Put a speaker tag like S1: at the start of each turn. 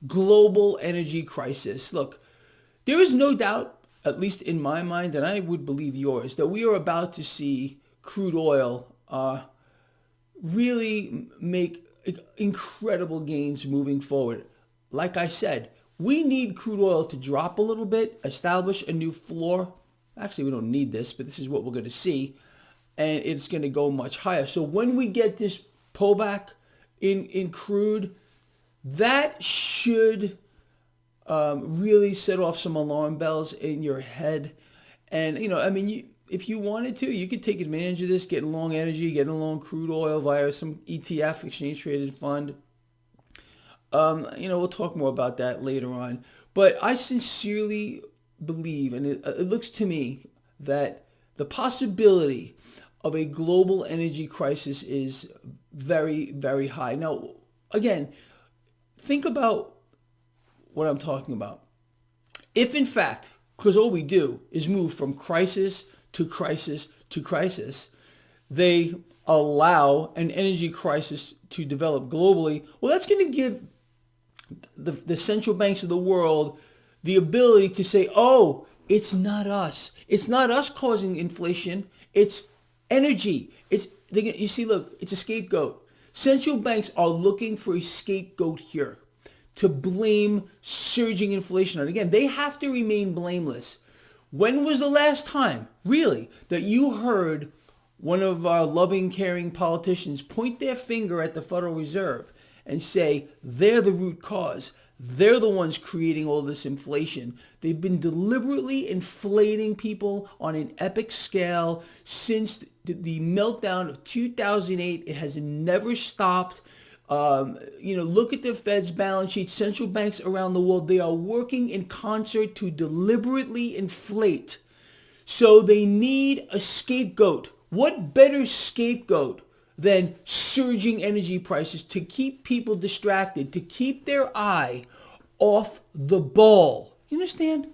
S1: global energy crisis. Look, there is no doubt, at least in my mind, and I would believe yours, that we are about to see crude oil really make incredible gains moving forward. Like I said, we need crude oil to drop a little bit, establish a new floor. Actually, we don't need this, but this is what we're going to see. And it's going to go much higher. So when we get this pullback in crude, that should really set off some alarm bells in your head. And, I mean, if you wanted to, you could take advantage of this, getting long energy, getting long crude oil via some ETF, exchange traded fund. We'll talk more about that later on. But I sincerely believe, and it looks to me that the possibility of a global energy crisis is very, very high. Now, again, think about what I'm talking about. If in fact, because all we do is move from crisis to crisis to crisis, they allow an energy crisis to develop globally, well, that's going to give the central banks of the world the ability to say, oh, it's not us. It's not us causing inflation. It's energy. You see, look, it's a scapegoat. Central banks are looking for a scapegoat here to blame surging inflation on. Again, they have to remain blameless. When was the last time, really, that you heard one of our loving, caring politicians point their finger at the Federal Reserve and say they're the root cause? They're the ones creating all this inflation. They've been deliberately inflating people on an epic scale since the meltdown of 2008. It has never stopped. Look at the Fed's balance sheet. Central banks around the world, they are working in concert to deliberately inflate. So they need a scapegoat. What better scapegoat than surging energy prices to keep people distracted, to keep their eye off the ball? You understand?